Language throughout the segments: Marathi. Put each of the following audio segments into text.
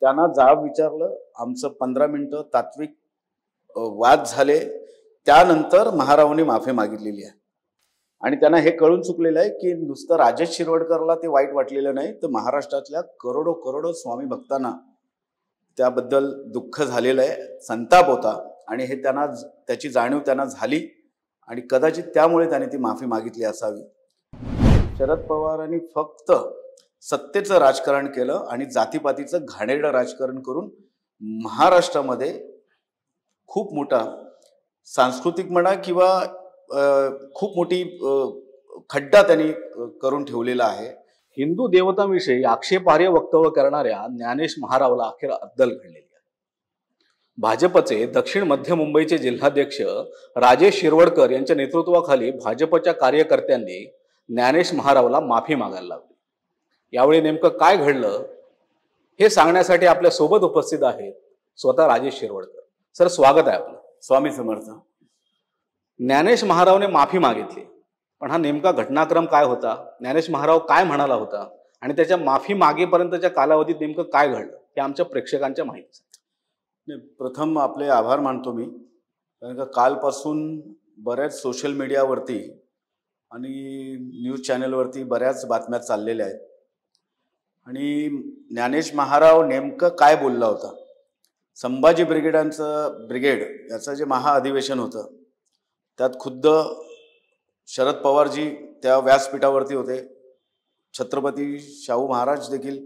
त्यांना जाब विचारलं. आमचं 15 मिनिटं तात्विक वाद झाले. त्यानंतर महारावांनी माफी मागितलेली आहे. आणि त्यांना हे कळून चुकलेलं आहे की नुसतं राजेश शिरवडकरला ते वाईट वाटलेलं नाही, तर महाराष्ट्रातल्या करोडो करोडो स्वामी भक्तांना त्याबद्दल दुःख झालेलं आहे, संताप होता. आणि हे त्यांना त्याची जाणीव त्यांना झाली आणि कदाचित त्यामुळे त्याने ती माफी मागितली असावी. शरद पवारांनी फक्त सत्तेचं राजकारण केलं आणि जातीपातीचं घाणेरडं राजकारण करून महाराष्ट्रामध्ये खूप मोठा सांस्कृतिक म्हणा किंवा खूप मोठी खड्डा त्यांनी करून ठेवलेला आहे. हिंदू देवतांविषयी आक्षेपार्ह वक्तव्य करणाऱ्या ज्ञानेश महारावला अखेर अद्दल घडलेली आहे. भाजपचे दक्षिण मध्य मुंबईचे जिल्हाध्यक्ष राजेश शिरवडकर यांच्या नेतृत्वाखाली भाजपच्या कार्यकर्त्यांनी ज्ञानेश महारावला माफी मागायला लावली. यावेळी नेमकं काय घडलं हे सांगण्यासाठी आपल्या सोबत उपस्थित आहेत स्वतः राजेश शिरवडकर. सर, स्वागत आहे आपलं. स्वामी समर्थ. ज्ञानेश महारावने माफी मागितली, पण हा नेमका घटनाक्रम काय होता, ज्ञानेश महाराव काय म्हणाला होता आणि त्याच्या माफी मागेपर्यंतच्या कालावधीत नेमकं काय घडलं हे आमच्या प्रेक्षकांच्या माहितीसाठी. प्रथम आपले आभार मानतो मी, कारण का कालपासून बऱ्याच सोशल मीडियावरती आणि न्यूज चॅनलवरती बऱ्याच बातम्या चाललेल्या आहेत. आणि ज्ञानेश महाराव नेमकं काय बोलला होता. संभाजी ब्रिगेड याचं जे महाअधिवेशन होतं त्यात खुद्द शरद पवारजी त्या व्यासपीठावरती होते, छत्रपती शाहू महाराज देखील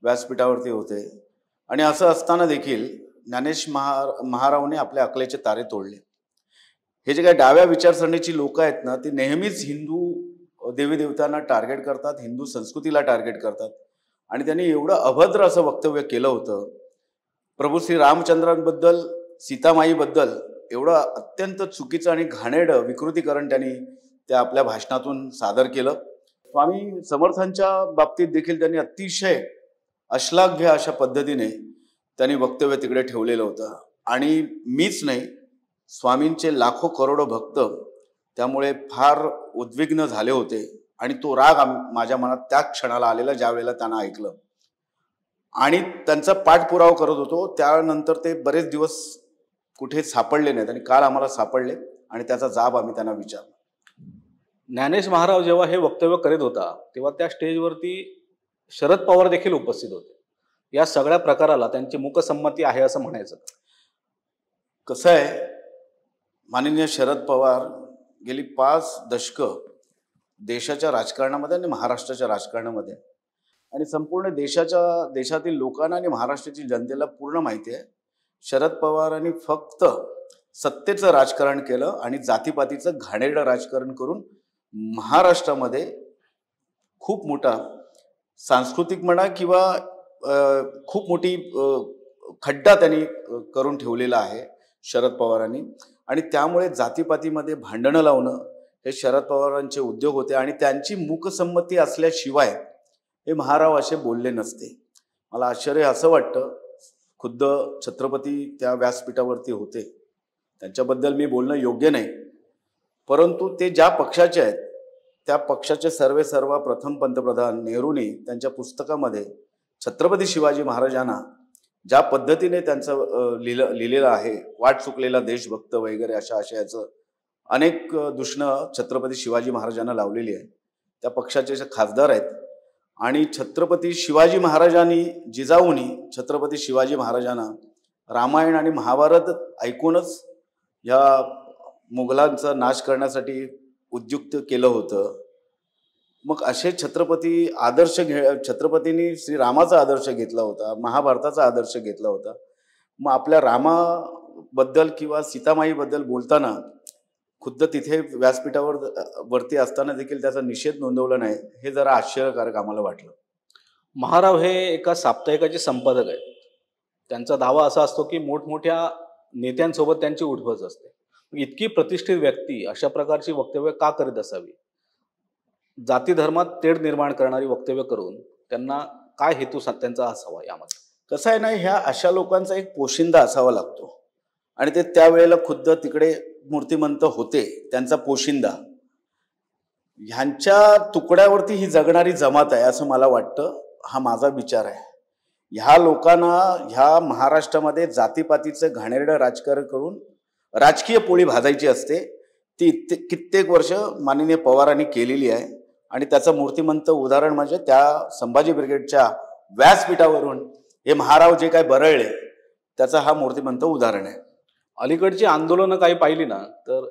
व्यासपीठावरती होते. आणि असं असताना देखील ज्ञानेश महारावने आपल्या अकलेचे तारे तोडले. हे जे काही डाव्या विचारसरणीची लोक आहेत ना, ती नेहमीच हिंदू देवी देवतांना टार्गेट करतात, हिंदू संस्कृतीला टार्गेट करतात. आणि त्यांनी एवढं अभद्र असं वक्तव्य केलं होतं. प्रभू श्री रामचंद्रांबद्दल, सीतामाईबद्दल एवढं अत्यंत चुकीचं आणि घाणेरडं विकृतीकरण त्यांनी त्या आपल्या भाषणातून सादर केलं. स्वामी समर्थांच्या बाबतीत देखील त्यांनी अतिशय अश्लाघ्य अशा पद्धतीने त्यांनी वक्तव्य तिकडे ठेवलेलं होतं. आणि मीच नाही, स्वामींचे लाखो करोडो भक्त त्यामुळे फार उद्विग्न झाले होते. आणि तो राग माझ्या मनात त्या क्षणाला आलेला ज्या वेळेला त्यांना ऐकलं. आणि त्यांचा पाठपुरावा करत होतो. त्यानंतर ते बरेच दिवस कुठे सापडले नाहीत आणि काल आम्हाला सापडले आणि त्याचा जाब आम्ही त्यांना विचारला. ज्ञानेश महाराव जेव्हा हे वक्तव्य करीत होता तेव्हा त्या स्टेजवरती शरद पवार देखील उपस्थित होते. या सगळ्या प्रकाराला त्यांची मूकसंमती आहे असं म्हणायचं. कसं आहे, माननीय शरद पवार गेली 5 दशकं देशाच्या राजकारणामध्ये आणि महाराष्ट्राच्या राजकारणामध्ये आणि संपूर्ण देशातील लोकांना आणि महाराष्ट्रातील जनतेला पूर्ण माहिती आहे, शरद पवारांनी फक्त सत्तेचं राजकारण केलं आणि जातीपातीचं घाणेरडं राजकारण करून महाराष्ट्रामध्ये खूप मोठा सांस्कृतिक म्हणा किंवा खूप मोठी खड्डा त्यांनी करून ठेवलेला आहे शरद पवारांनी. आणि त्यामुळे जातीपातीमध्ये भांडणं लावणं हे शरद पवारांचे उद्योग होते. आणि त्यांची मूकसंमती असल्याशिवाय हे महाराव असे बोलले नसते. मला आश्चर्य असं वाटतं, खुद्द छत्रपती त्या व्यासपीठावरती होते, त्यांच्याबद्दल मी बोलणं योग्य नाही, परंतु ते ज्या पक्षाचे आहेत त्या पक्षाचे सर्व प्रथम पंतप्रधान नेहरूंनी त्यांच्या पुस्तकामध्ये छत्रपती शिवाजी महाराजांना ज्या पद्धतीने त्यांचं लिहिलेलं आहे, वाट चुकलेला देशभक्त वगैरे अशा आशयाचं अनेक दूषणं छत्रपती शिवाजी महाराजांना लावलेली आहे. त्या पक्षाचे जे खासदार आहेत आणि छत्रपती शिवाजी महाराजांनी जिजाऊनी छत्रपती शिवाजी महाराजांना रामायण आणि महाभारत ऐकूनच या मुघलांचा नाश करण्यासाठी उद्युक्त केलं होतं. मग असे छत्रपतींनी श्रीरामाचा आदर्श घेतला होता, महाभारताचा आदर्श घेतला होता. मग आपल्या रामाबद्दल किंवा सीतामाईबद्दल बोलताना खुद्द तिथे वरती असताना देखील त्याचा निषेध नोंदवला नाही, हे जरा आश्चर्यकारक आम्हाला वाटलं. महाराव हे एका साप्ताहिकाचे संपादक आहेत. त्यांचा दावा असा असतो की मोठमोठ्या नेत्यांसोबत त्यांची उठबस असते. इतकी प्रतिष्ठित व्यक्ती अशा प्रकारची वक्तव्य का करीत असावी? जाती धर्मात तेढ निर्माण करणारी वक्तव्य करून त्यांना काय हेतू त्यांचा असावा यामध्ये? कसं आहे ना, ह्या अशा लोकांचा एक पोशिंदा असावा लागतो आणि ते त्यावेळेला खुद्द तिकडे मूर्तिमंत होते, त्यांचा पोशिंदा. ह्यांच्या तुकड्यावरती ही जगणारी जमात आहे असं मला वाटतं. हा माझा विचार आहे. ह्या लोकांना ह्या महाराष्ट्रामध्ये जातीपातीचं घाणेरडं राजकारण करून राजकीय पोळी भाजायची असते, ती कित्येक वर्ष माननीय पवारांनी केलेली आहे. आणि त्याचं मूर्तिमंत उदाहरण म्हणजे त्या संभाजी ब्रिगेडच्या व्यासपीठावरून हे महाराव जे काय बरळले त्याचं हा मूर्तिमंत उदाहरण आहे. अलीकडची आंदोलनं काही पाहिली ना तर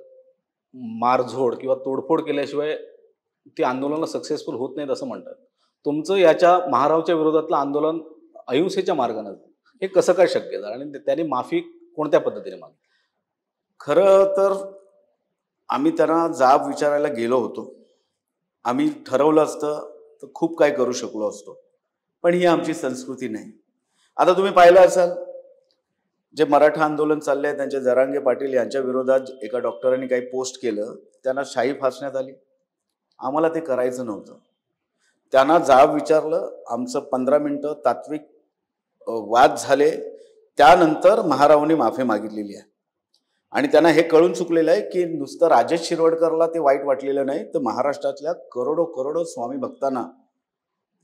मारझोड किंवा तोडफोड केल्याशिवाय ती आंदोलनं सक्सेसफुल होत नाहीत असं म्हणतात. तुमचं याच्या महारावच्या विरोधातलं आंदोलन अहिंसेच्या मार्गाने हे कसं काय शक्य झालं आणि त्यांनी माफी कोणत्या पद्धतीने मागितली? खरं तर आम्ही त्यांना जाब विचारायला गेलो होतो. आम्ही ठरवलं असतं तर खूप काय करू शकलो असतो, पण ही आमची संस्कृती नाही. आता तुम्ही पाहिलं असाल जे मराठा आंदोलन चालले आहे त्यांचे जरांगे पाटील यांच्या विरोधात एका डॉक्टरांनी काही पोस्ट केलं, त्यांना शाई फासण्यात आली. आम्हाला ते करायचं नव्हतं. त्यांना जाब विचारलं, आमचं 15 मिनिटं तात्विक वाद झाले, त्यानंतर महारावांनी माफी मागितलेली आहे. आणि त्यांना हे कळून चुकलेलं आहे की नुसतं राजेश शिरवडकरला ते वाईट वाटलेलं नाही, तर महाराष्ट्रातल्या करोडो स्वामी भक्तांना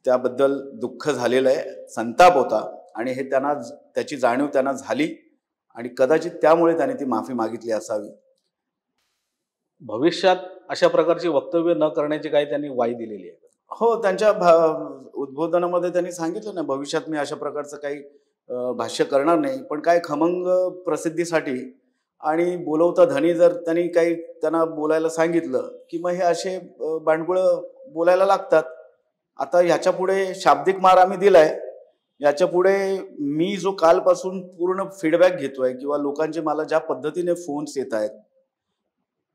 त्याबद्दल दुःख झालेलं आहे, संताप होता. आणि हे त्यांना त्याची जाणीव त्यांना झाली आणि कदाचित त्यामुळे त्यांनी ती माफी मागितली असावी. भविष्यात अशा प्रकारची वक्तव्य न करण्याची काही त्यांनी वाई दिलेली आहे? हो, त्यांच्या उद्बोधनामध्ये त्यांनी सांगितलं ना, भविष्यात मी अशा प्रकारचं काही भाष्य करणार नाही. पण काय खमंग प्रसिद्धीसाठी आणि बोलवता धनी जर त्यांनी काही त्यांना बोलायला सांगितलं की मग हे असे बांडगुळं बोलायला लागतात. आता ह्याच्या पुढे शाब्दिक मार आम्ही दिलाय, याच्या पुढे मी जो कालपासून पूर्ण फीडबॅक घेतोय किंवा लोकांचे मला ज्या पद्धतीने फोन्स येत आहेत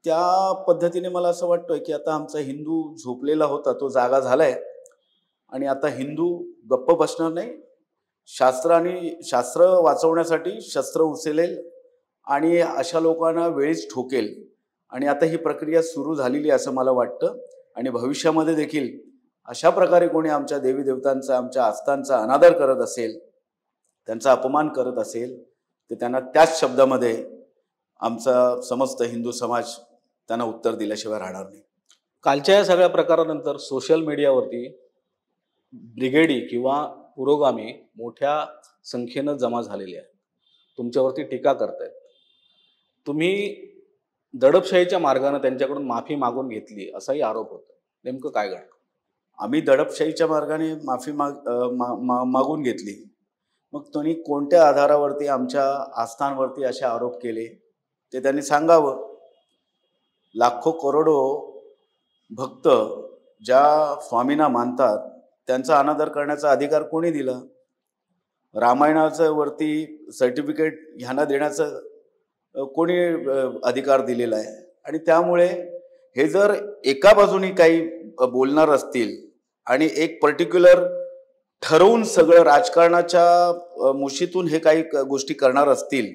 त्या पद्धतीने मला असं वाटतंय की आता आमचा हिंदू झोपलेला होता तो जागा झालाय आणि आता हिंदू गप्प बसणार नाही. शास्त्र वाचवण्यासाठी शस्त्र उचलेल आणि अशा लोकांना वेळीच ठोकेल. आणि आता ही प्रक्रिया सुरू झालेली असं मला वाटतं. आणि भविष्यामध्ये देखील अशा प्रकारे कोणी आमच्या देवी देवतांचा आमच्या आस्थांचा अनादर करत असेल, त्यांचा अपमान करत असेल, तर त्यांना त्याच शब्दामध्ये आमचा समस्त हिंदू समाज त्यांना उत्तर दिल्याशिवाय राहणार नाही. कालच्या या सगळ्या प्रकारानंतर सोशल मीडियावरती ब्रिगेडी किंवा पुरोगामी मोठ्या संख्येनं जमा झालेले आहेत, तुमच्यावरती टीका करतायत. तुम्ही दडपशाहीच्या मार्गाने त्यांच्याकडून माफी मागून घेतली असाही आरोप होतो. नेमकं काय घडलं? आम्ही दडपशाहीच्या मार्गाने माफी मागून घेतली. मग त्यांनी कोणत्या आधारावरती आमच्या आस्थांवरती असे आरोप केले ते त्यांनी सांगावं. लाखो करोडो भक्त ज्या स्वामींना मानतात त्यांचा अनादर करण्याचा अधिकार कोणी दिला? रामायणाचं वरती सर्टिफिकेट ह्यांना देण्याचं कोणी अधिकार दिलेला आहे? आणि त्यामुळे हे जर एका बाजूनी काही बोलणार असतील आणि एक पर्टिक्युलर ठरवून सगळं राजकारणाच्या मुशीतून हे काही गोष्टी करणार असतील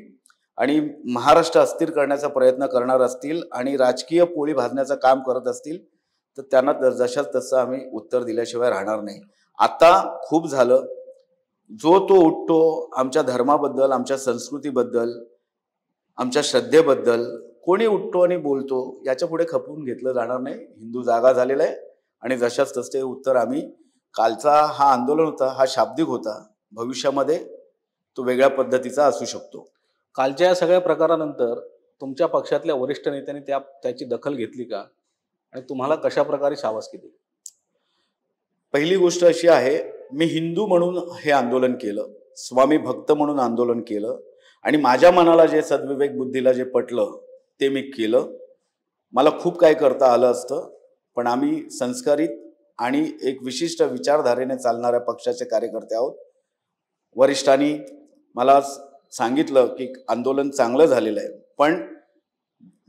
आणि महाराष्ट्र अस्थिर करण्याचा प्रयत्न करणार असतील आणि राजकीय पोळी भाजण्याचं काम करत असतील तर त्यांना जशाच तसं आम्ही उत्तर दिल्याशिवाय राहणार नाही. आता खूप झालं. जो तो उठतो आमच्या धर्माबद्दल, आमच्या संस्कृतीबद्दल, आमच्या श्रद्धेबद्दल कोणी उठतो आणि बोलतो, याच्या पुढे खपवून घेतलं जाणार नाही. हिंदू जागा झालेला आहे आणि जशाच तसे उत्तर आम्ही, कालचा हा आंदोलन होता, हा शाब्दिक होता, भविष्यामध्ये तो वेगळ्या पद्धतीचा असू शकतो. कालच्या या सगळ्या प्रकारानंतर तुमच्या पक्षातल्या वरिष्ठ नेत्यांनी त्याची दखल घेतली का आणि तुम्हाला कशा प्रकारे शाबासकी दिली? पहिली गोष्ट अशी आहे, मी हिंदू म्हणून हे आंदोलन केलं, स्वामी भक्त म्हणून आंदोलन केलं आणि माझ्या मनाला जे सद्विवेक बुद्धीला जे पटलं ते मी केलं. मला खूप काय करता आलं असतं, पण आम्ही संस्कारित आणि एक विशिष्ट विचारधारेने चालणाऱ्या पक्षाचे कार्यकर्ते आहोत. वरिष्ठांनी मला सांगितलं की आंदोलन चांगलं झालेलं आहे, पण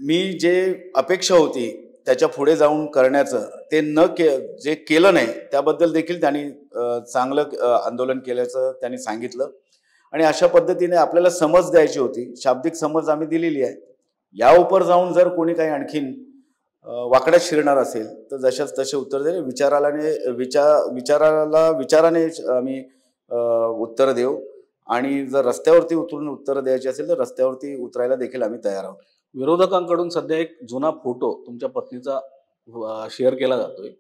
मी जे अपेक्षा होती त्याच्या पुढे जाऊन करण्याचं ते जे केलं नाही त्याबद्दल देखील त्यांनी चांगलं आंदोलन केल्याचं त्यांनी सांगितलं. आणि अशा पद्धतीने आपल्याला समज द्यायची होती, शाब्दिक समज आम्ही दिलेली आहे. या उपर जाऊन जर कोणी काही आणखीन वाकड्यात शिरणार असेल तर जशाच तसे उत्तर दे. विचाराने आम्ही उत्तर देऊ आणि जर रस्त्यावरती उतरून उत्तर द्यायची असेल तर रस्त्यावरती उतरायला देखील आम्ही तयार आहोत. विरोधकांकडून सध्या एक जुना फोटो तुमच्या पत्नीचा शेअर केला जातोय.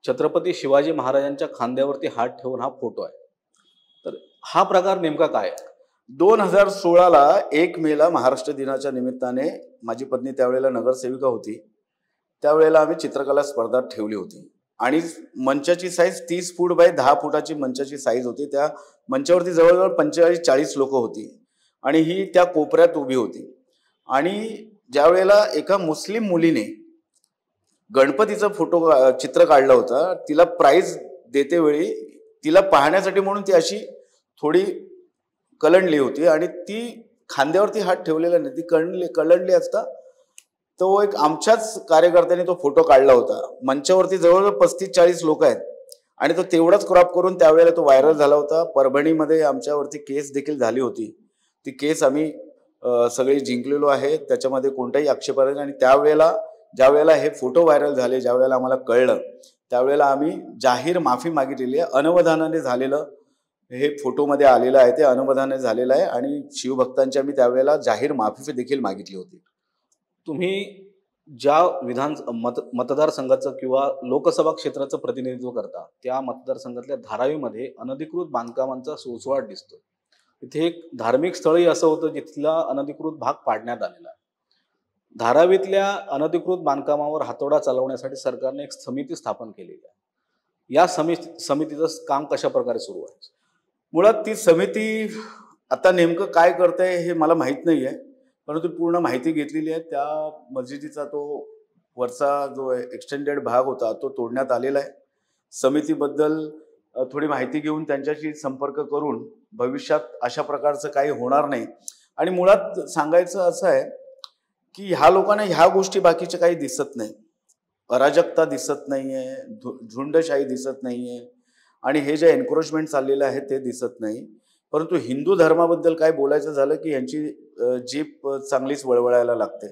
छत्रपती शिवाजी महाराजांच्या खांद्यावरती हात ठेवून हा फोटो आहे. तर हा प्रकार नेमका काय आहे? 2016ला 1 मेला महाराष्ट्र दिनाच्या निमित्ताने माझी पत्नी त्यावेळेला नगरसेविका होती. त्यावेळेला आम्ही चित्रकला स्पर्धा ठेवली होती आणि मंचाची साईज 30 फूट बाय 10 फुटाची मंचाची साईज होती. त्या मंचावरती जवळजवळ 45-40 लोक होती आणि ही त्या कोपऱ्यात उभी होती. आणि ज्या वेळेला एका मुस्लिम मुलीने गणपतीचं चित्र काढलं होतं, तिला प्राइज देते वेळी तिला पाहण्यासाठी म्हणून ती अशी थोडी कलंडली होती आणि ती खांद्यावरती हात ठेवलेला नाही, ती कलंडली असता तो एक आमच्याच कार्यकर्त्यांनी तो फोटो काढला होता. मंचावरती जवळजवळ 35-40 लोक आहेत आणि तो तेवढाच क्रॉप करून त्यावेळेला तो व्हायरल झाला होता. परभणीमध्ये आमच्यावरती केस देखील झाली होती. ती केस आम्ही सगळी जिंकलेलो आहे, त्याच्यामध्ये कोणताही आक्षेप नाही. आणि त्यावेळेला ज्या वेळेला हे फोटो व्हायरल झाले, ज्या वेळेला आम्हाला कळलं, त्यावेळेला आम्ही जाहीर माफी मागितलेली आहे. अनवधानाने झालेलं हे फोटोमध्ये आलेलं आहे, ते अनवधानाने झालेलं आहे आणि शिवभक्तांची आम्ही त्यावेळेला जाहीर माफी देखील मागितली होती. तुम्ही ज्या मतदारसंघाचं किंवा लोकसभा क्षेत्राचं प्रतिनिधित्व करता, त्या मतदारसंघातल्या धारावीमध्ये अनधिकृत बांधकामांचा सुळसुळाट दिसतो. इथे एक धार्मिक स्थळही असं होतं जिथला अनधिकृत भाग पाडण्यात आलेला आहे. धारावीतल्या अनधिकृत बांधकामावर हातोडा चालवण्यासाठी सरकारने एक समिती स्थापन केलेली आहे. या समितीचं काम कशा प्रकारे सुरू आहे? मुळात ती समिती आता नेमकं काय करते हे मला माहीत नाही आहे, परंतु पूर्ण माहिती घेतलेली आहे. त्या मस्जिदीचा तो वरचा जो एक्सटेंडेड भाग होता तो तोडण्यात आलेला आहे. समितीबद्दल थोडी माहिती घेऊन त्यांच्याशी संपर्क करून भविष्यात अशा प्रकारचं काही होणार नाही. आणि मुळात सांगायचं असं आहे की ह्या लोकांना ह्या गोष्टी बाकीच्या काही दिसत नाही. अराजकता दिसत नाहीये, झुंडशाही दिसत नाहीये आणि हे जे एन्क्रोचमेंट चाललेलं आहे ते दिसत नाही. परंतु हिंदू धर्माबद्दल काय बोलायचं झालं की यांची जीभ चांगलीच वळवळायला लागते.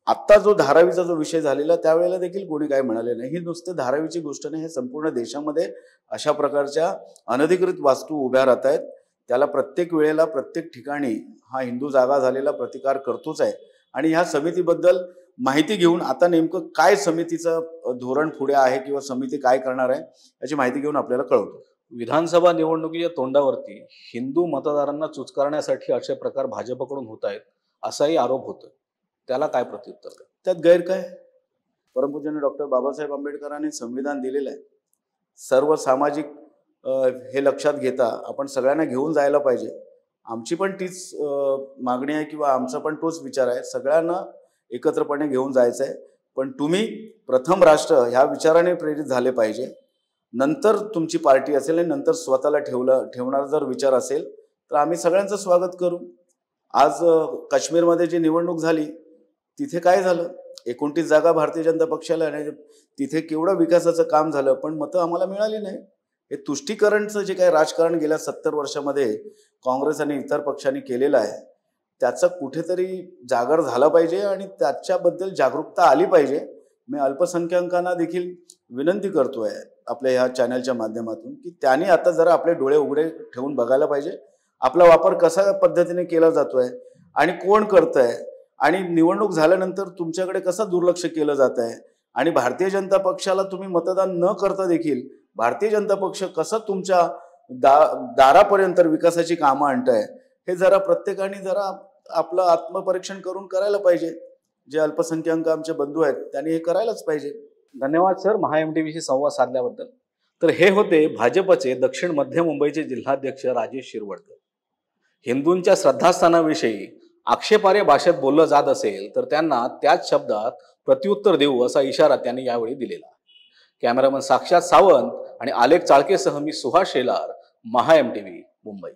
आत्ता जो धारावीचा जो विषय झालेला त्यावेळेला देखील कोणी काय म्हणाले नाही. ही नुसते धारावीची गोष्ट नाही, हे संपूर्ण देशामध्ये अशा प्रकारच्या अनधिकृत वास्तू उभ्या राहत आहेत. त्याला प्रत्येक वेळेला प्रत्येक ठिकाणी हा हिंदू जागा झालेला प्रतिकार करतोच आहे. आणि ह्या समितीबद्दल माहिती घेऊन आता नेमकं काय समितीचं धोरण पुढे आहे किंवा समिती काय करणार आहे याची माहिती घेऊन आपल्याला कळवतो. विधानसभा निवडणुकीच्या तोंडावरती हिंदू मतदारांना चुचकारण्यासाठी असे प्रकार भाजपकडून होत आहेत असाही आरोप होतो. त्याला काय प्रत्युत्तर? त्यात गैर काय? परमपूज्य डॉक्टर बाबासाहेब आंबेडकरांनी संविधान दिलेलं आहे. सर्व सामाजिक हे लक्षात घेता आपण सगळ्यांना घेऊन जायला पाहिजे. आमची पण तीच मागणी आहे किंवा आमचा पण तोच विचार आहे, सगळ्यांना एकत्रपणे घेऊन जायचं आहे. पण तुम्ही प्रथम राष्ट्र ह्या विचाराने प्रेरित झाले पाहिजे, नंतर तुमची पार्टी असेल आणि नंतर स्वतःला ठेवणार जर विचार असेल तर आम्ही सगळ्यांचं स्वागत करू. आज काश्मीरमध्ये जी निवडणूक झाली तिथे काय झालं? 29 जागा भारतीय जनता पक्षाला आणि तिथे केवढं विकासाचं काम झालं, पण मतं आम्हाला मिळाली नाही. हे तुष्टीकरणचं जे काही राजकारण गेल्या 70 वर्षामध्ये काँग्रेस आणि इतर पक्षांनी केलेलं आहे त्याचा कुठेतरी जागर झाला पाहिजे आणि त्याच्याबद्दल जागरूकता आली पाहिजे. मी अल्पसंख्याकांना देखील विनंती करतोय आपल्या ह्या चॅनलच्या माध्यमातून की त्यांनी आता जरा आपले डोळे उघडे ठेवून बघायला पाहिजे. आपला वापर कशा पद्धतीने केला जातोय आणि कोण करतंय आणि निवडणूक झाल्यानंतर तुमच्याकडे कसं दुर्लक्ष केलं जात आहे आणि भारतीय जनता पक्षाला तुम्ही मतदान न करता देखील भारतीय जनता पक्ष कसं तुमच्या दारापर्यंत विकासाची कामं आणताय हे जरा प्रत्येकाने जरा आपलं आत्मपरीक्षण करून करायला पाहिजे. जे अल्पसंख्याक आमचे बंधू आहेत त्यांनी हे करायलाच पाहिजे. धन्यवाद सर महाएमटीव्हीशी संवाद साधल्याबद्दल. तर हे होते भाजपचे दक्षिण मध्य मुंबईचे जिल्हाध्यक्ष राजेश शिरवडकर. हिंदूंच्या श्रद्धास्थानाविषयी आक्षेपार्ह भाषेत बोललं जात असेल तर त्यांना त्याच शब्दात प्रत्युत्तर देऊ असा इशारा त्यांनी यावेळी दिलेला. कॅमेरामन साक्षात सावंत आणि आलेख चाळकेसह मी सुहास शेलार, महाएमटीव्ही मुंबई.